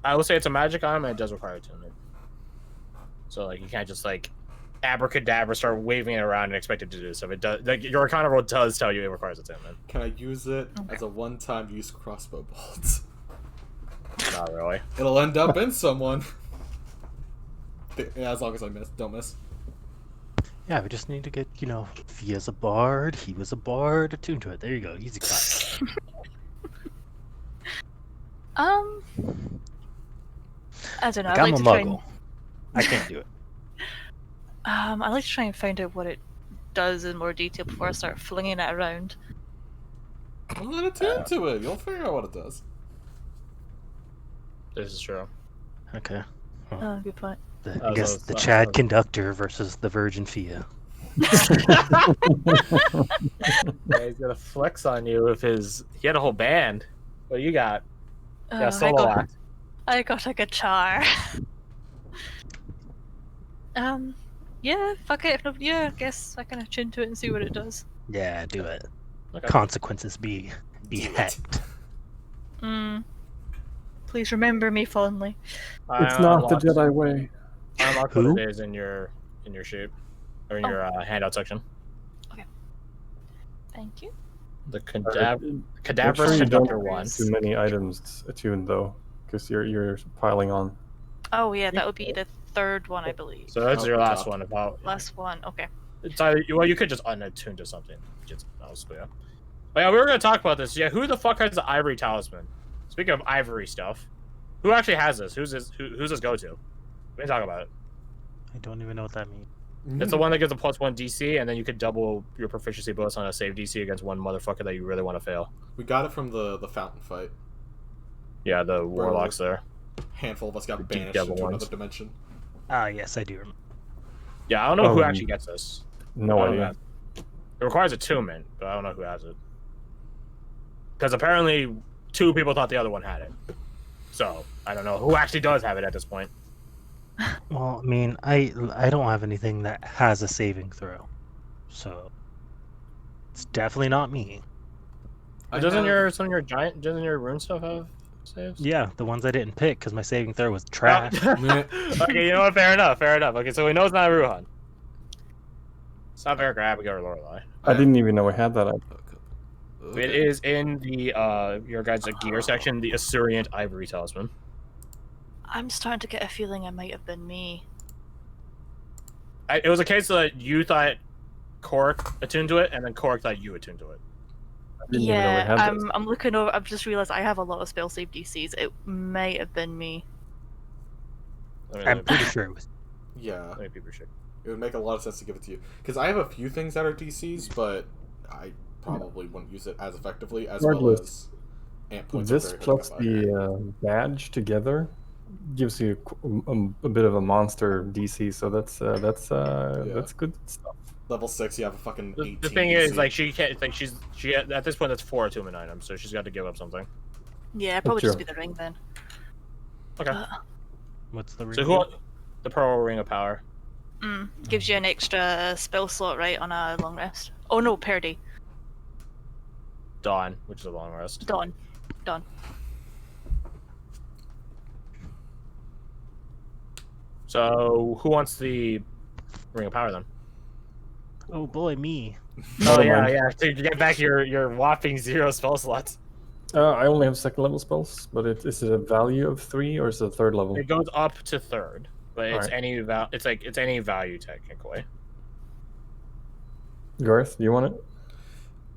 I will say it's a magic item and it does require attunement. So like you can't just like abracadabra start waving it around and expect it to do stuff. It does. Like your Arcana roll does tell you it requires attunement. Can I use it as a one-time use crossbow bolt? Not really. It'll end up in someone. Yeah, as long as I don't miss. Yeah, we just need to get, you know, Fia's a bard, he was a bard, attuned to it. There you go, easy class. I don't know. Like, I'm a muggle. I can't do it. I like to try and find out what it does in more detail before I start flinging it around. Well, then attune to it. You'll figure out what it does. This is true. Okay. Well, Oh, good point. I guess the Chad conductor versus the Virgin Fia. Yeah, he's gonna flex on you with his. He had a whole band. What do you got? Yeah, solo act. I got a guitar. Yeah, fuck it. Yeah, I guess I can attune to it and see what it does. Yeah, do it. Okay. Consequences be hecked. Please remember me fondly. It's not the Jedi way. I unlocked what it is in your sheet or in your handout section. Okay. Thank you. The Make cadaverous sure you don't conductor one. too many items attuned though, because you're piling on. Oh yeah, that would be the third one, I believe. So that's your last one about. Last one. Okay. It's either, well, you could just unattune to something. Just yeah. But yeah, we were gonna talk about this. Yeah, who the fuck has the ivory talisman? Speaking of ivory stuff, who actually has this? Who's this go to? We can talk about it. I don't even know what that means. It's the one that gives a +1 DC, and then you could double your proficiency bonus on a save DC against one motherfucker that you really want to fail. We got it from the fountain fight. Yeah, the warlocks there. Handful of us got The banished devil into ones. another dimension. Ah, yes, I do remember. Yeah, I don't know who actually gets this. No idea. It requires attunement, but I don't know who has it. Because apparently 2 people thought the other one had it. So, I don't know who actually does have it at this point. Well, I mean, I don't have anything that has a saving throw, so it's definitely not me. Doesn't your rune stuff have saves? Yeah, the ones I didn't pick because my saving throw was trash. Okay, you know what? Fair enough. Okay, so we know it's not Ruhan. It's not Varric or Abigail or Lorelei. I didn't even know we had that. Okay. It is in the your guys' gear section, the Assyrian Ivory Talisman. I'm starting to get a feeling it might have been me. It was a case that you thought Cork attuned to it, and then Cork thought you attuned to it. Yeah, I'm looking over. I've just realized I have a lot of spell save DCs. It might have been me. I'm pretty sure it was. Yeah. Let me people check. It would make a lot of sense to give it to you. Because I have a few things that are DCs, but I probably wouldn't use it as effectively as well as amp points. This plus the badge together gives you a bit of a monster DC, so that's good stuff. Level 6, you have a fucking 18 The thing DC. is, like, she can't. Like, she at this point that's 4 attunement items, so she's got to give up something. Yeah, probably just be the ring then. Okay. What's the ring? So who? The Pearl Ring of Power. Gives you an extra spell slot, right, on a long rest. Oh no, parody. Dawn, which is a long rest. Dawn. So who wants the Ring of Power then? Oh boy, me. Oh yeah. To get back your whopping 0 spell slots. I only have 2nd level spells, but is it a value of 3 or is it a 3rd level? It goes up to 3rd, but it's Alright. it's any value technically. Garth, do you want it?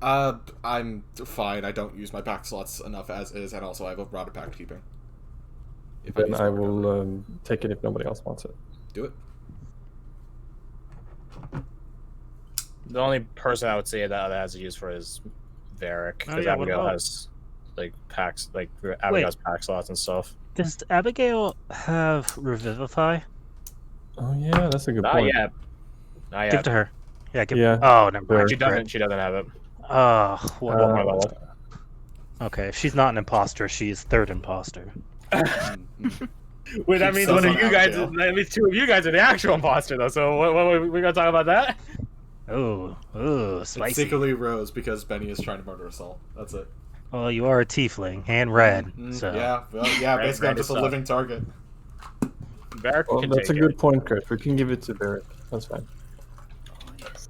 I'm fine. I don't use my pack slots enough as is, and also I have a Rod of Pact Keeping. Then I will take it if nobody else wants it. Do it. The only person I would say that has a use for is Varric, because yeah, what Abigail about- has like packs, like Abigail's pack slots and stuff. Does Abigail have Revivify? Oh yeah, that's a good Not point. yet. Not Give yet. it to her. Yeah, give Yeah. it. Oh, never mind. She doesn't. She doesn't have it. Oh, One more level. okay. If she's not an imposter, she is 3rd imposter. Wait, that means Keep one of stuff you on guys. Abigail. That means 2 of you guys are the actual imposter, though. So what we gonna talk about that? Oh, It's spicy. secretly Rose because Benny is trying to murder us all. That's it. Well, you are a tiefling and red, Mm, so yeah, well, yeah. Red- Basically, I'm red just a is up. living target. Barrack Well, can that's a take good it. point, Chris. We can give it to Barrett. That's fine. Oh, yes.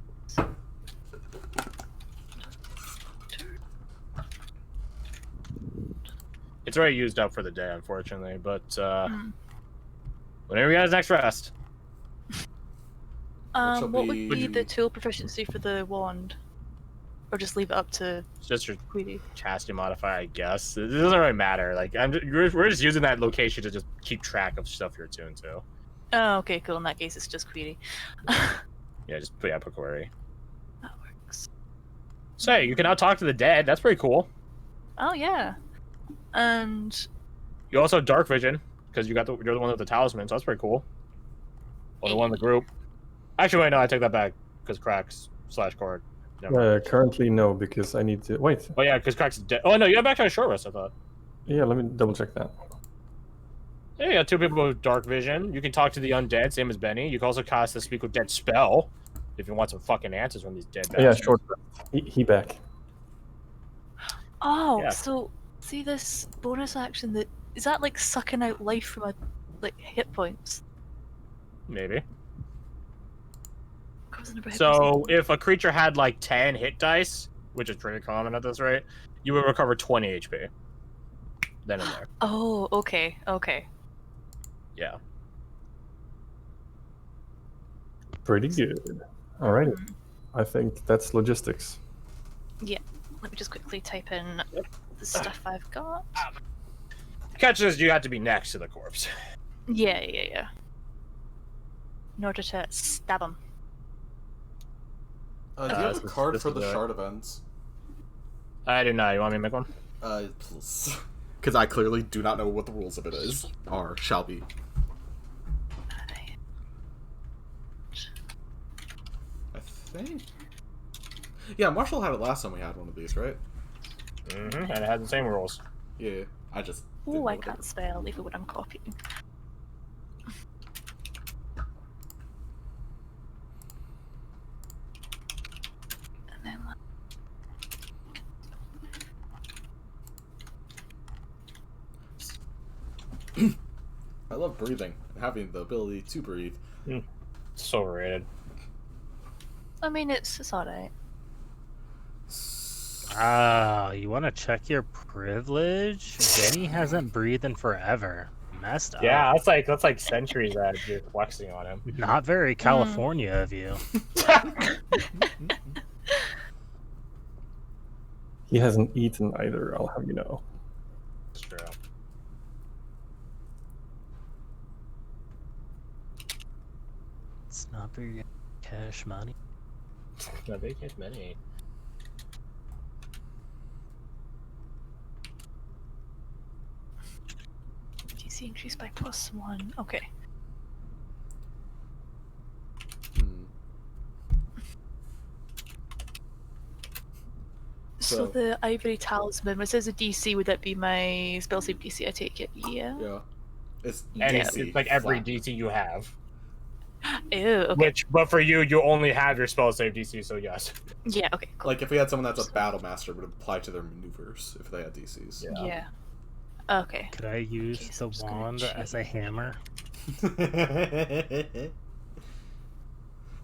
It's already used up for the day, unfortunately. But Mm. whenever you guys next rest, shall What would be- be the tool proficiency for the wand? Or just leave it up to it's just your Queenie? chastity modifier, I guess. It doesn't really matter. Like we're just using that location to just keep track of stuff you're attuned to. Oh, okay, cool. In that case, it's just Queenie. Yeah, just put query. That works. So you can now talk to the dead. That's pretty cool. Oh yeah. And You also have dark vision because you're the one with the talisman, so that's pretty cool. Or the one in the group. Actually, wait, no, I take that back because cracks / cord. Never mind. Currently, no, because I need to wait. Oh yeah, because cracks is dead. Oh no, you have actually a short rest. I thought. Yeah, let me double check that. Yeah, you got 2 people with dark vision. You can talk to the undead, same as Benny. You can also cast the Speak with Dead spell if you want some fucking answers from these dead Yeah, bastards. short. He back. oh, Yeah. so see this bonus action that is that like sucking out life from a like hit points? Maybe. Causing a hit So points. if a creature had like 10 hit dice, which is pretty common at this rate, you would recover 20 HP. Then and there. Oh, okay, okay. Yeah. Pretty good. All right. I think that's logistics. Let me just quickly type in the stuff I've got. Catch is you have to be next to the corpse. Yeah. In order to stab him. Do you have a this- card this for is the a- shard events? I do not. You want me to make one? Please. Because I clearly do not know what the rules of it is. Or shall be. I think. Yeah, Marshall had it last time we had one of these, right? Mm-hmm. And it has the same rules. Yeah, I just. Oh, didn't I know can't spell even when I'm copying. And then I love breathing and having the ability to breathe. It's so overrated. I mean, it's alright. Ah, you want to check your privilege? Benny hasn't breathed in forever. Messed up. Yeah, that's like centuries that you're flexing on him. Not very California of you. He hasn't eaten either. I'll have you know. It's true. It's not very cash money. No, they get many. DC increased by +1. Okay. Hmm. So So- the ivory talisman, when it says a DC, would that be my spell save DC? I take it. Yeah. Yeah. It's And DC, it's like every flat. DC you have. Ew. Okay. But for you, you only have your spell save DC, so yes. Yeah. Okay. Cool. Like if we had someone that's a battle master, it would apply to their maneuvers if they had DCs. Yeah. Okay. Could I use Okay, so the I'm just gonna wand as a hammer?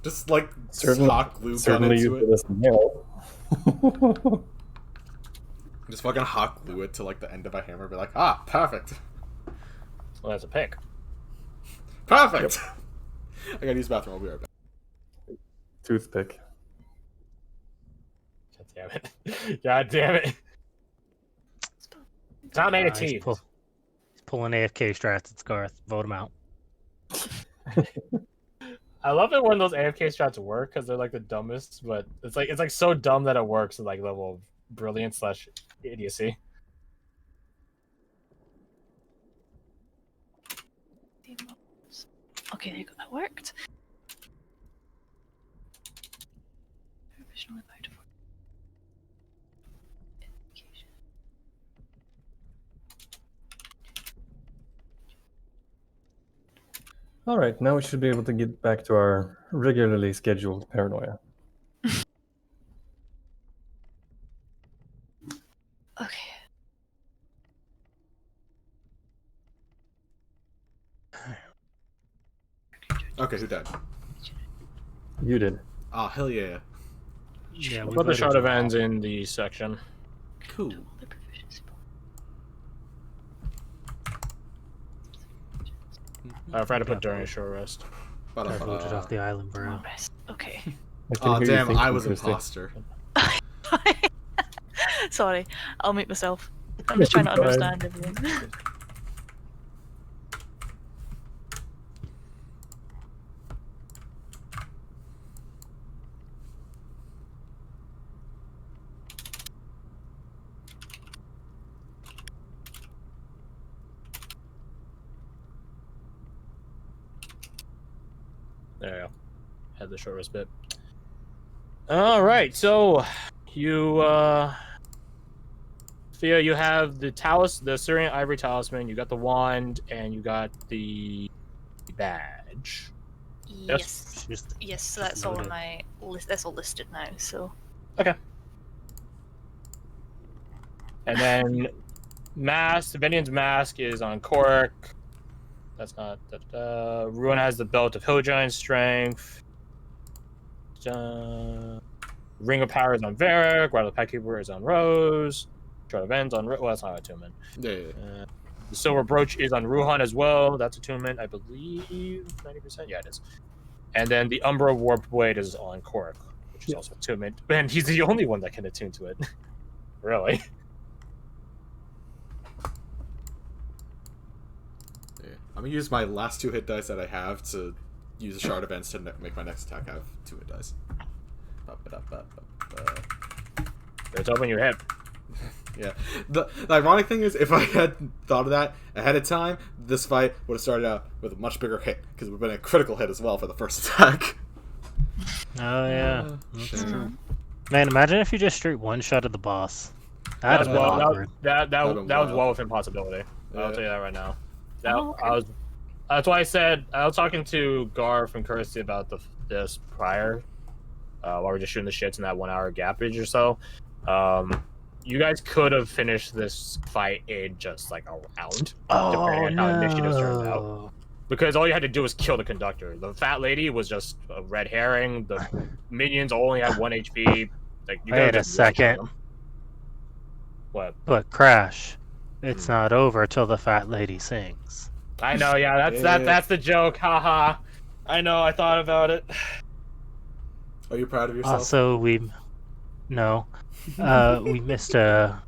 Just like Certainly- hot glue gun Certainly into use it. it as a nail. Just fucking hot glue it to like the end of a hammer. Be like, ah, perfect, Well, that's a pick. perfect. I gotta use the bathroom. I'll be right back. Toothpick. God damn it. God damn it. It's not made of He's teeth. pulling AFK strats. It's Garth. Vote him out. I love it when those AFK strats work because they're like the dumbest, but it's like so dumb that it works at like level of brilliance / idiocy. Okay, there you go. That worked. Provisionally applied for education. All right, now we should be able to get back to our regularly scheduled paranoia. Okay. Okay, who died? You did. Oh, hell yeah. Yeah, We'll we put the voted shard of you ends out. in the section. Cool. I tried to put during a short rest. I voted off the island, bro. Okay. I can Oh, hear you damn, thinking, I was Kirsty. imposter. Sorry, I'll mute myself. I'm just trying to Go ahead. understand everything. There you go. Had the short rest bit. Alright, so you Thea, you have the the Syrian Ivory Talisman, you got the wand, and you got the badge. Yes. Just Yes, so that's all on noted. my list. That's all listed now. So Okay. And then Venian's mask is on Cork. That's not Ruin has the belt of Hill Giant Strength. Ring of Power is on Varric. Rattle Packkeeper is on Rose. Shard of Ends on well, that's not attunement. Yeah. The Silver Brooch is on Ruhan as well. That's attunement, I believe, 90%. Yeah, it is. And then the Umbra Warped Blade is on Cork, which is also attunement. And he's the only one that can attune to it. Really. Yeah. I'm gonna use my last 2 hit dice that I have to use a Shard of Ends to make my next attack have 2 hit dice. It's open your hip. Yeah. The ironic thing is, if I had thought of that ahead of time, this fight would have started out with a much bigger hit, because it would have been a critical hit as well for the first attack. Oh yeah, that's shit. true. Man, imagine if you just straight one shot at the boss. That'd have been awkward. That That'd was been wild. well within possibility. I'll Yeah. tell you that right now. Oh, okay. That's why I said I was talking to Garth and Kirsty about this prior, while we were just shooting the shits in that 1 hour gapage or so. You guys could have finished this fight in just like a round, depending on how initiatives turned out. no. Because all you had to do was kill the conductor. The fat lady was just a red herring. The minions only had 1 HP. Like, you Wait could've a just one-shot second. them. What? But Crash, it's not over till the fat lady sings. I know, yeah, that's the joke, haha. I know, I thought about it. Are you proud of yourself? Also, we missed prime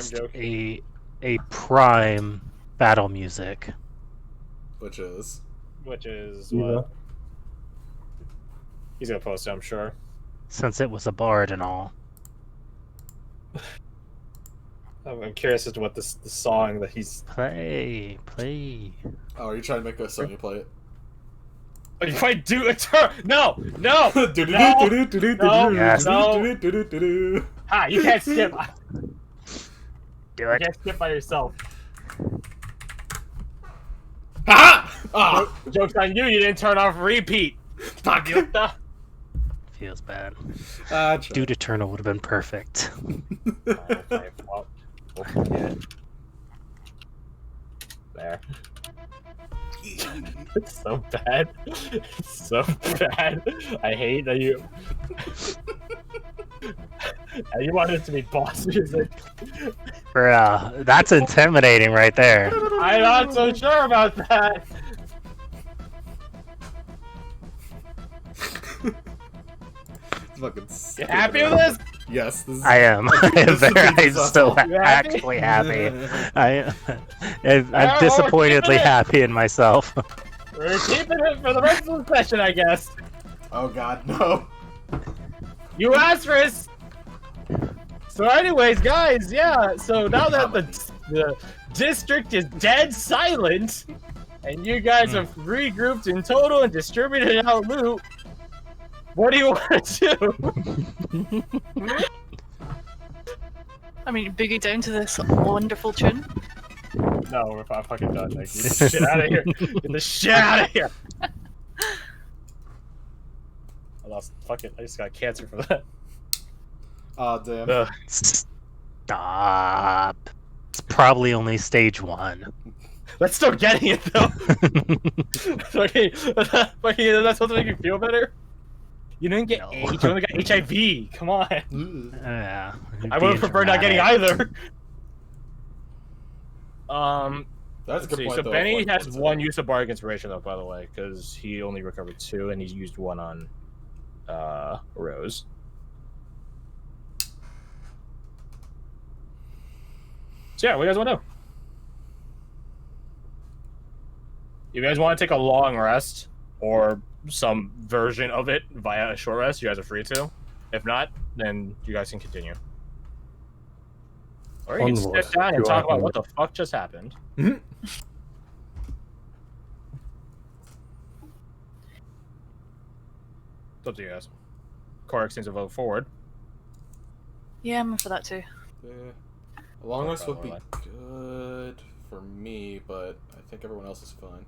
joke. a prime battle music. Which is? Which is Yeah. what? He's gonna post it, I'm sure. Since it was a bard and all. I'm curious as to what the song that he's. Play. Oh, are you trying to make Sonya play it? If I do a turn, no. Yes. Ha! You can't skip. Do You it. can't skip by yourself. Ha! Ah! Joke's on you. You didn't turn off repeat. Fuck you! Feels bad. Ah, Dude Eternal would have been perfect. Okay, well, we'll forget. There. It's so bad. It's so bad. I hate that you. You want it to be boss music. Bruh, that's intimidating right there. I'm not so sure about that. Fucking You happy with this? Yes, this is. I am. I am I'm so You happy? actually happy. I'm we're disappointedly keeping it. happy in myself. We're keeping it for the rest of the session, I guess. Oh god, no. You asked for this. So, anyways, guys, yeah. So now that the district is dead silent, and you guys have regrouped in total and distributed out loot, what do you want to do? I mean, boogie down to this wonderful tune. No, we're fucking done. Like, get the shit out of here. Get the shit out of here. I lost. Fuck it. I just got cancer for that. Aw, damn. Stop. It's probably only stage 1. That's still getting it though. Okay, that's supposed to make you feel better. You didn't get No. AIDS. You only got HIV. Come on. Yeah. I would prefer not getting either. That's a good point, So though. Benny Like, has what's one it? use of bargain inspiration though, by the way, because he only recovered 2 and he's used 1 on Rose. So yeah, what do you guys want to do? You guys want to take a long rest or some version of it via a short rest? You guys are free to. If not, then you guys can continue. Or you can Onward. sit down and You talk are about what the fuck just happened. Mhm. It's up to you guys. Cork seems to vote forward. Yeah, I'm in for that too. Yeah. A long rest would be Probably. good for me, but I think everyone else is fine.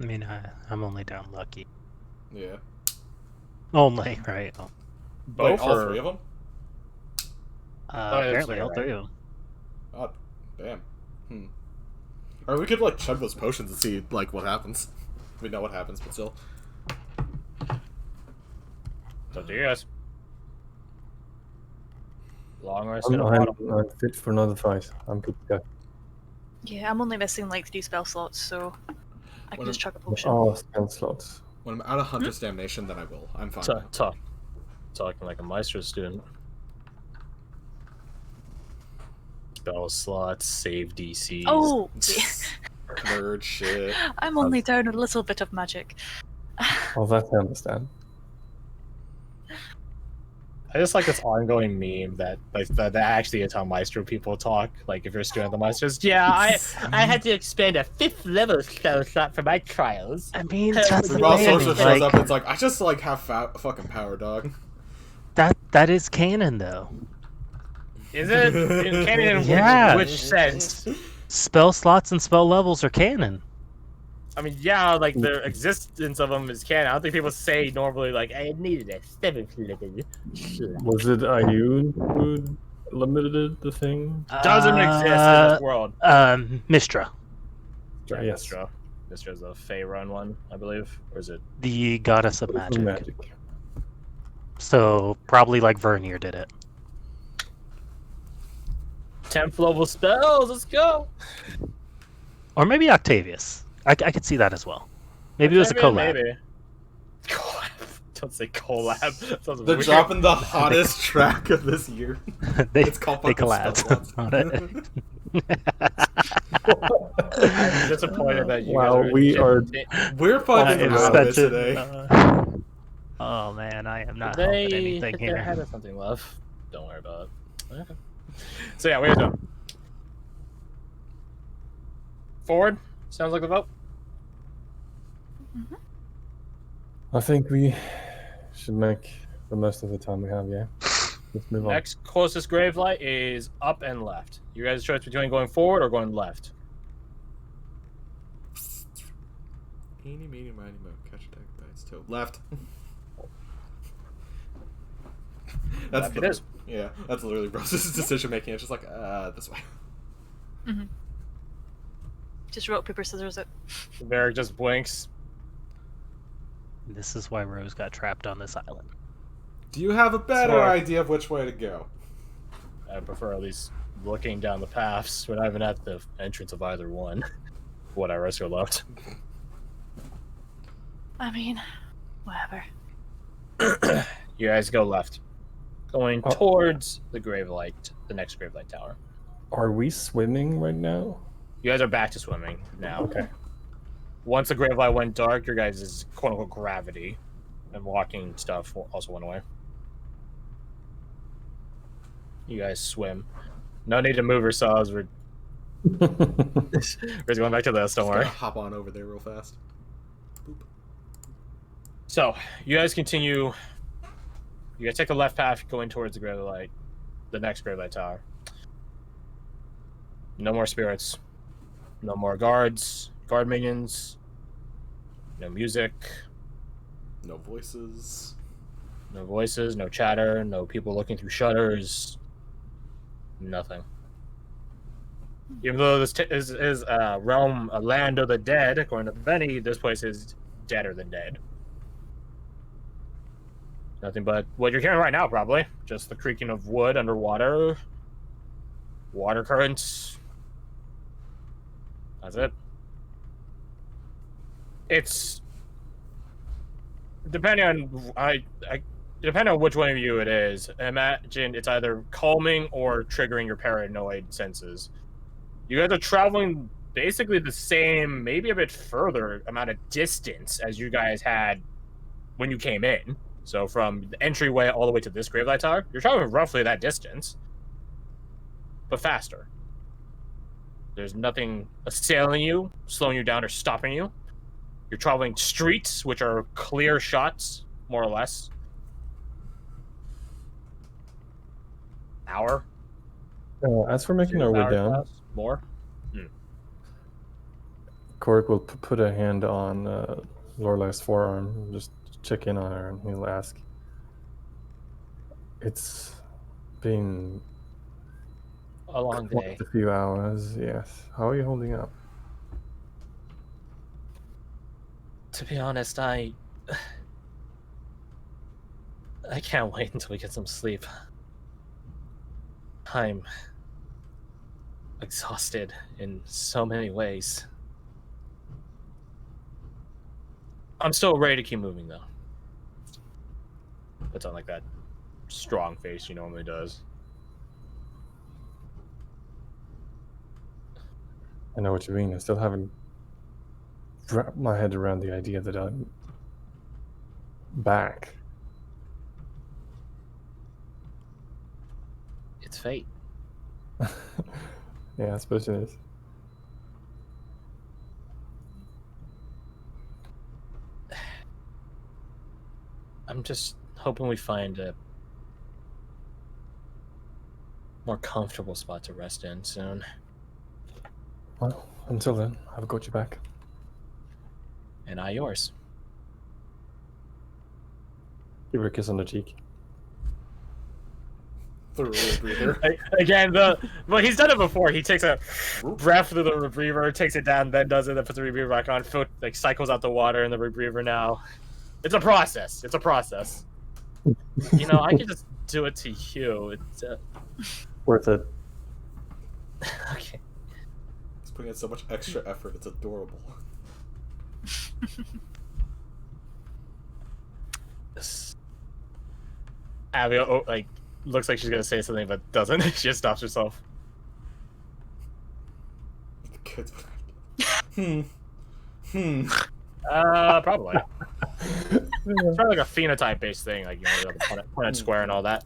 I mean, I'm only down lucky. Yeah. Only, right? Oh. Wait, Both all or- 3 of them? that's Apparently, all right. 3 of them. Oh, damn. Or we could, like, chug those potions and see, like, what happens. We know what happens, but still. It's up to you guys. Long rest in a I'm bottle. fit for another fight. I'm good to go. Yeah, I'm only missing like 3 spell slots, so I can What just am- chuck a potion. Oh, spell slots. When I'm out of Hunter's Damnation, then I will. I'm fine. Talking like a Maestro student. Spell slots, save DCs. Oh, Nerd shit. I'm only down a little bit of magic. Oh, that I understand. I just like this ongoing meme that that actually is how Maestro people talk. Like if you're a student of the Maestros, yeah, I had to expand a 5th level spell slot for my trials. I mean, that's the We've all thing. sorceress shows Like, up, it's like, I just, like, have fucking power, dog. that is canon, though. Is it in canon? Yeah. Which sense? Spell slots and spell levels are canon. I mean, yeah, like the existence of them is canon. I don't think people say normally like I needed a 7th level. Was it IU who limited the thing? Doesn't exist in this world. Mistra, Yeah, Yes. Mistra. Mistra's a Fey run one, I believe. Or is it? the goddess of magic. Magic. So probably like Vernier did it. 10th level spells. Let's go. Or maybe Octavius. I could see that as well. Maybe it was a collab. Maybe. Collab. Don't say collab. That sounds They're weird. dropping the hottest track of this year. they It's called they fucking Spell collabed Slots. on it. I'm disappointed that you Wow, guys are we are- We're fucking It's out of it such a- today. oh man, I am not They helping anything hit their head here. or something, love. Don't worry about it. Okay. So yeah, what are you doing? Forward? Sounds like the vote. I think we should make the most of the time we have, yeah? Let's move on. Next closest grave light is up and left. You guys' choice between going forward or going left. Eeny, meeny, miny, mo. Catch a tiger by its toe. Left. Left it is. Yeah, that's literally Rose's decision making. It's just like, this way. Just rock, paper, scissors it. Varric just blinks. This is why Rose got trapped on this island. Do you have a better Sorry. idea of which way to go? I prefer at least looking down the paths. We're not even at the entrance of either one. What I risk or left. I mean, whatever. You guys go left. Going Oh. towards the grave light, the next grave light tower. Are we swimming right now? You guys are back to swimming now. Okay. Once the grave light went dark, your guys' quote unquote gravity and walking stuff also went away. You guys swim. No need to move yourselves. We're going back to this, don't Just worry. gotta hop on over there real fast. Boop. So, you guys continue. You guys take the left path going towards the grave light, the next grave light tower. No more spirits. No more guards, guard minions. No music. No voices. No voices, no chatter, no people looking through shutters. Nothing. Even though this is a realm, a land of the dead, according to Benny, this place is deader than dead. Nothing but what you're hearing right now, probably. Just the creaking of wood underwater, water currents. That's it. It's depending on depending on which one of you it is. Imagine it's either calming or triggering your paranoid senses. You guys are traveling basically the same, maybe a bit further amount of distance as you guys had when you came in. So from the entryway all the way to this Gravelight Tower, you're traveling roughly that distance, but faster. There's nothing assailing you, slowing you down, or stopping you. You're traveling streets, which are clear shots, more or less. Hour. As we're making our way down, more. Cork will put a hand on Lorelai's forearm, just check in on her, and he'll ask, "It's been a long day. A few hours, yes. How are you holding up?" To be honest, I can't wait until we get some sleep. I'm exhausted in so many ways. I'm still ready to keep moving, though. Puts on like that strong face he normally does. I know what you mean. I still haven't wrapped my head around the idea that I'm back. It's fate. Yeah, I suppose it is. I'm just hoping we find a more comfortable spot to rest in soon. Well, until then, I've got you back. And I yours. Give her a kiss on the cheek. Through a breather. Again, well, he's done it before. He takes a breath through the rebreather, takes it down, then does it, then puts the rebreather back on, like cycles out the water in the rebreather now. It's a process. It's a process. You know, I could just do it to you. It's worth it. Okay. He's putting in so much extra effort. It's adorable. Abby, like, looks like she's gonna say something, but doesn't. She just stops herself. The kids. Probably. It's probably like a phenotype-based thing, like, you know, the Punnett square and all that.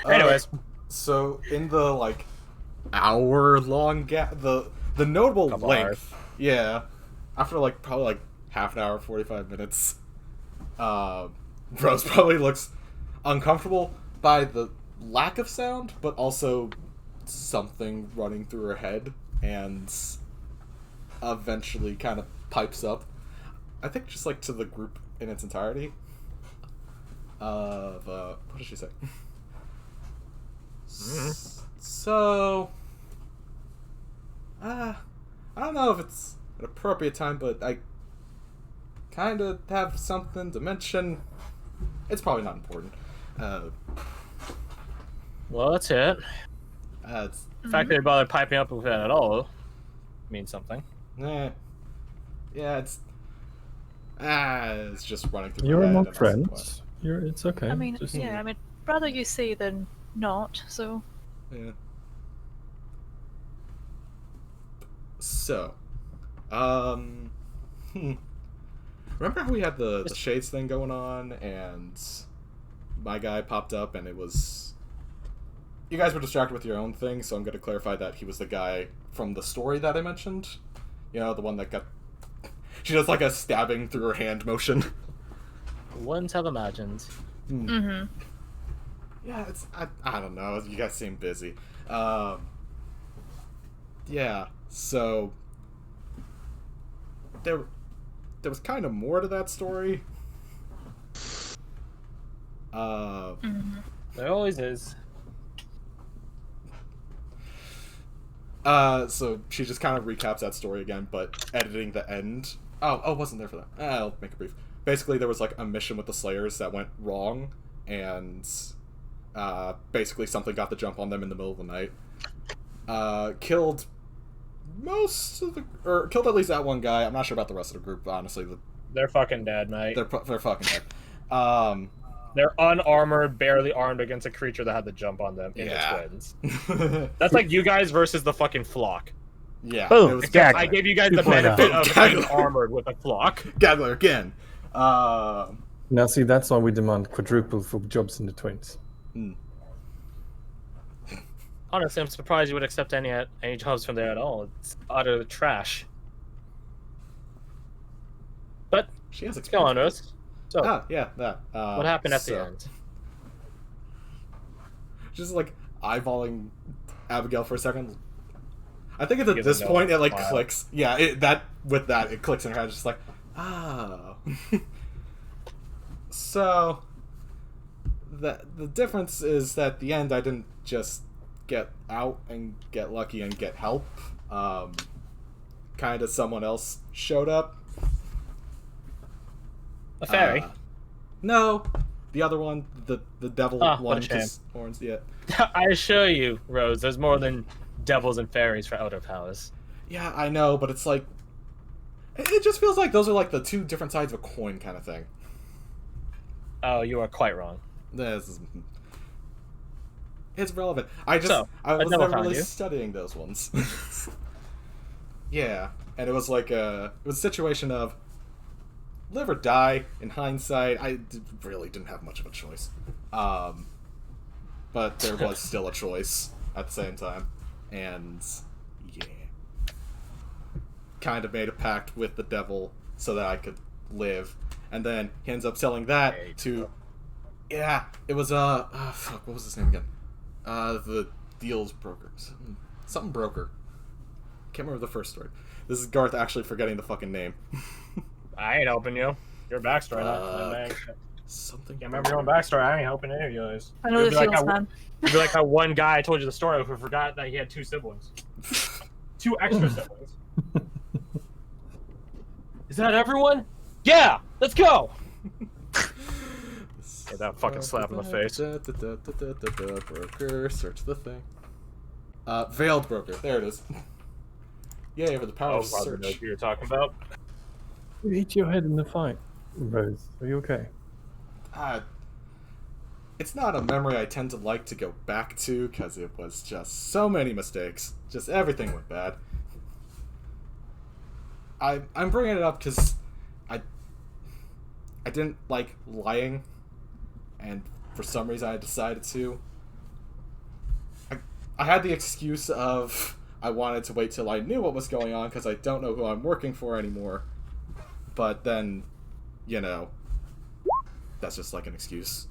Anyways, so in the like hour-long gap, the notable Couple length, yeah, after like probably like half an hour, 45 minutes, Rose probably looks uncomfortable by the lack of sound, but also something running through her head, and eventually kind of pipes up. I think just like to the group in its entirety. What did she say? So, I don't know if it's an appropriate time, but I kind of have something to mention. It's probably not important. well, that's it. It's The fact that they bothered piping up with that at all means something. yeah, it's just running through. You're my head among and I friends. It's okay. I mean, Just- yeah, I mean, rather you say than not, so... Yeah. So, remember how we had the shades thing going on, and my guy popped up, and it was... You guys were distracted with your own thing, so I'm going to clarify that he was the guy from the story that I mentioned. You know, the one that got... She does like a stabbing through her hand motion. Wouldn't have imagined. Mm-hmm. Yeah, it's... I don't know. You guys seem busy. Yeah, so... There was kind of more to that story. There always is. So she just kind of recaps that story again, but editing the end. Oh, wasn't there for that. I'll make it brief. Basically, there was like a mission with the Slayers that went wrong, and basically something got the jump on them in the middle of the night. Killed most of the, or killed at least that one guy. I'm not sure about the rest of the group, honestly. They're fucking dead, mate. They're fucking dead. They're unarmored, barely armed against a creature that had the jump on them in the twins. That's like you guys versus the fucking flock. Yeah. Boom, I gave you guys the 2.0. benefit of being armored with a flock. Gagler again. Now, see, that's why we demand quadruple for jobs in the twins. Honestly, I'm surprised you would accept any jobs from there at all. It's utter trash. But She has go on, experience. Rose. So, Yeah, that. what happened at the end? Just like eyeballing Abigail for a second. I think at Gives this a no point it like smile. clicks. Yeah, it clicks in her head. Just like, oh. So the difference is that at the end I didn't just get out and get lucky and get help. Kind of someone else showed up. A fairy. No, the other one, the devil Ah, one, what a shame. just horns. Yeah, I assure you, Rose, there's more than devils and fairies for Outer Powers. yeah, I know, but it's like it just feels like those are like the two different sides of a coin kind of thing. Oh, you are quite wrong. It's relevant. I was devil never found really you. studying those ones. Yeah, and it was like a situation of live or die. In hindsight, really didn't have much of a choice, but there was still a choice at the same time, and yeah, kind of made a pact with the devil so that I could live, and then he ends up selling that to. Yeah, it was fuck, what was his name again? The deals broker, something broker. Can't remember the first story. This is Garth actually forgetting the fucking name. I ain't helping you. Your backstory, not Something. Can't remember your own backstory. I ain't helping any of you guys. I know It'd the be like feels, how- man. It'd be like how one guy told you the story who forgot that he had two siblings. Two extra siblings. Is that everyone? Yeah! Let's go! Get that fucking slap in the face. Broker, search the thing. Veiled broker. There it is. Yay, over the power Oh, of probably knows search. who you're talking about. You hit your head in the fight, Rose. Are you okay? It's not a memory I tend to like to go back to because it was just so many mistakes. Just everything went bad. I'm bringing it up because I didn't like lying, and for some reason I decided to. I had the excuse of I wanted to wait till I knew what was going on because I don't know who I'm working for anymore. But then, you know, that's just like an excuse.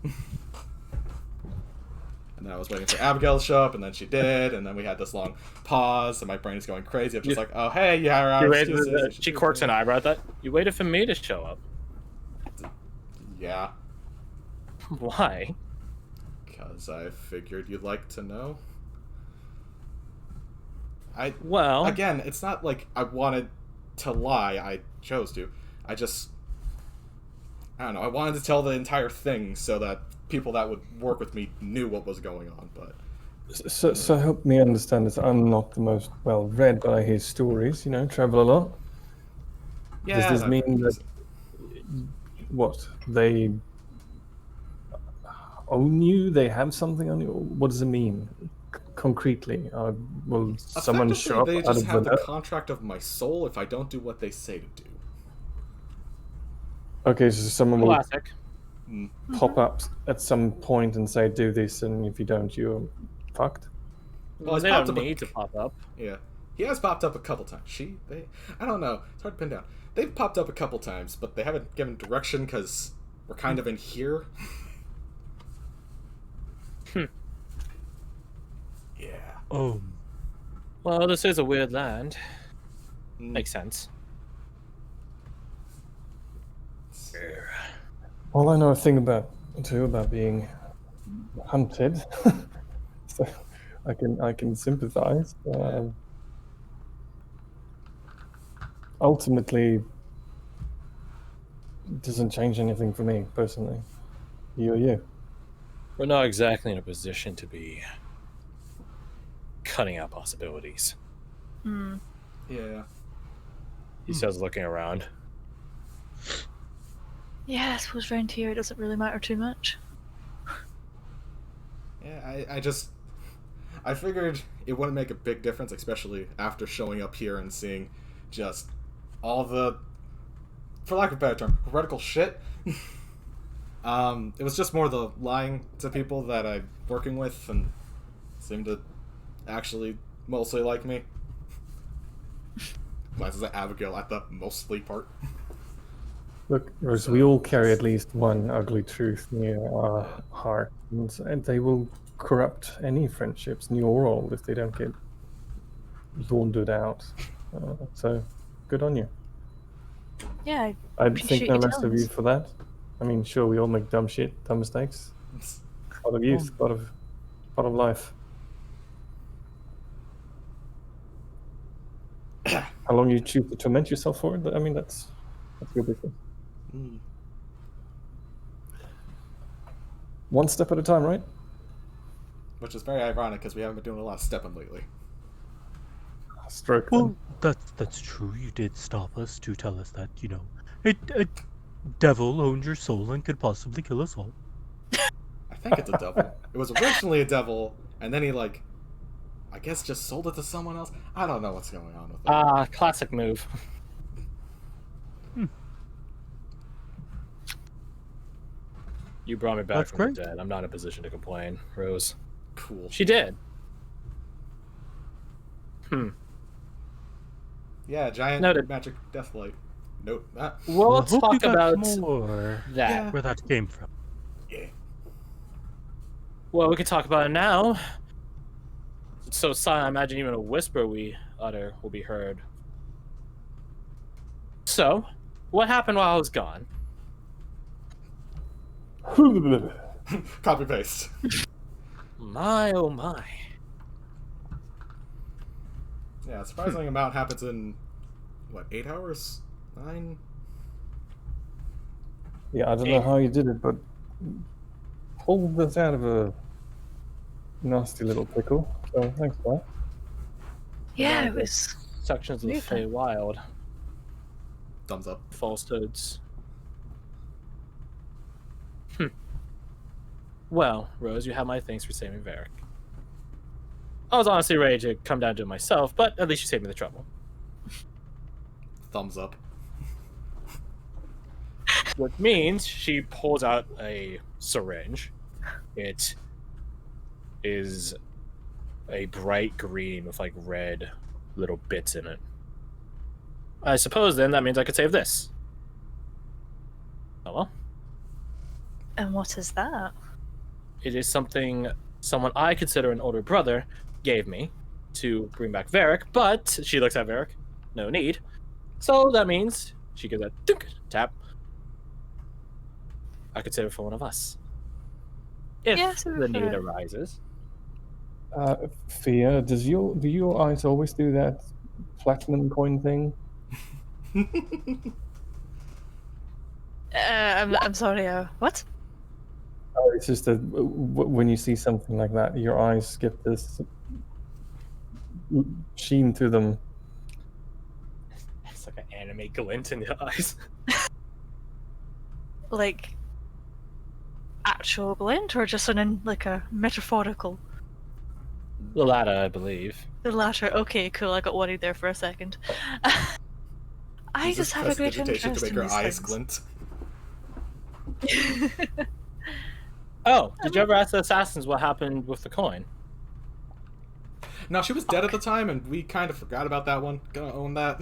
And then I was waiting for Abigail to show up, and then she did, and then we had this long pause, and my brain is going crazy. I'm just like, oh, hey, you had You our waited, excuses. You should she do quirks an things. eyebrow at that. You waited for me to show up. Yeah, Why? because I figured you'd like to know. Well, Again, it's not like I wanted to lie. I chose to. I don't know. I wanted to tell the entire thing so that people that would work with me knew what was going on. But So help me understand this. I'm not the most well read, but I hear stories. You know, travel a lot. yeah, Does this mean that what they own you? They have something on you? What does it mean concretely? Will someone show up they out just of have the the contract of my soul if I don't do what they say to do. Okay, so someone will classic. pop up at some point and say, "Do this," and if you don't, you're fucked. Well, it's they popped don't up need to pop up. Yeah, he has popped up a couple times. I don't know. It's hard to pin down. They've popped up a couple times, but they haven't given direction because we're kind of in here. Yeah. Oh, Well, this is a weird land. Mm. Makes sense. All I know a thing about being hunted, so I can sympathize. ultimately, it doesn't change anything for me personally. You or you. We're not exactly in a position to be cutting out possibilities. Yeah. He says, looking around. Yeah, I suppose around here it doesn't really matter too much. Yeah, I figured it wouldn't make a big difference, especially after showing up here and seeing just all the, for lack of a better term, heretical shit. It was just more the lying to people that I'm working with and seem to actually mostly like me. Glances at Abigail at the mostly part. Look, Rose, we all carry at least one ugly truth near our heart, and they will corrupt any friendships, new or old, if they don't get laundered out. So, good on you. Yeah, I appreciate think no you less telling of you us. for that. I mean, sure, we all make dumb shit, dumb mistakes. Part of youth, part of life. How long you choose to torment yourself for? I mean, that's your business. One step at a time, right? Which is very ironic because we haven't been doing a lot of stepping lately. Stroke. Well, that's true. You did stop us to tell us that, you know, a devil owned your soul and could possibly kill us all. I think it's a devil. It was originally a devil, and then he, like, I guess just sold it to someone else? I don't know what's going on with it. Classic move. You brought me back That's from great. the dead. I'm not in a position to complain, Rose. Cool. She did. Yeah, giant Noted. magic deathlight. Nope. Well, let's hope you talk got about more that. Yeah. where that came from. Yeah. Well, we could talk about it now. It's so silent, I imagine even a whisper we utter will be heard. So, what happened while I was gone? Copy paste. My, oh my. Yeah, surprising amount happens in, what, 8 hours? 9? Yeah, I don't know how you did it, but pulled us out of a nasty little pickle. So thanks for that. Yeah, it was. Sections of the Moving. Feywild. Thumbs up. Falsehoods. Well, Rose, you have my thanks for saving Varric. I was honestly ready to come down to it myself, but at least you saved me the trouble. Thumbs up. Which means she pulls out a syringe. It is a bright green with like red little bits in it. I suppose then that means I could save this. Oh well. And what is that? It is something someone I consider an older brother gave me to bring back Varric, but she looks at Varric, no need. So that means she gives a dunk, tap. I could save it for one of us. If Yeah, save it the for need it. arises. Fia, do your eyes always do that platinum coin thing? I'm sorry. What? Oh, it's just that when you see something like that, your eyes get this sheen to them. It's like an anime glint in the eyes. Like actual glint, or just like a metaphorical? The latter, I believe. The latter. Okay, cool. I got worried there for a second. I Uses just have a great prestidigitation interest to make in her these eyes things. glint. Oh, did you ever ask the assassins what happened with the coin? No, she was dead at the time, and we kind of forgot about that one. Gonna own that. ...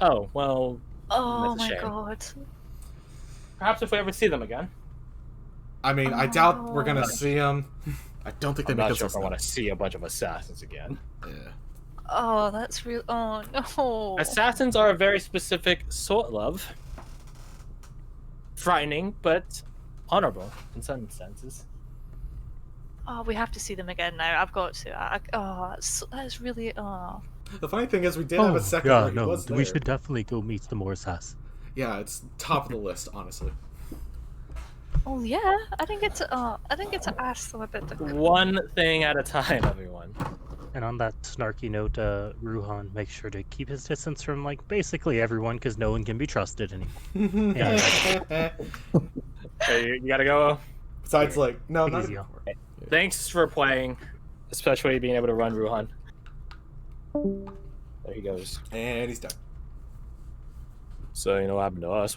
Oh, well, Oh That's a my shame. god. perhaps if we ever see them again. I mean, I doubt we're gonna see him. I don't think they I'm make not us sure if I want to see a bunch of assassins again. Yeah. Oh, that's real. Oh no. Assassins are a very specific sort of frightening, but honorable in some senses. Oh, we have to see them again now. I've got to. Oh, that's really. Oh. The funny thing is, we did have a second yeah, where he no, was there. we should definitely go meet the Morses. Yeah, it's top of the list, honestly. Oh yeah, I didn't get to ask them about the. One thing at a time, everyone. And on that snarky note, Ruhan, make sure to keep his distance from, like, basically everyone, because no one can be trusted anymore. Yeah, Hey, you gotta go. Besides, like, no, Take it not easy, anymore. Thanks for playing, especially being able to run Ruhan. There he goes. And he's done. So you know what happened to us?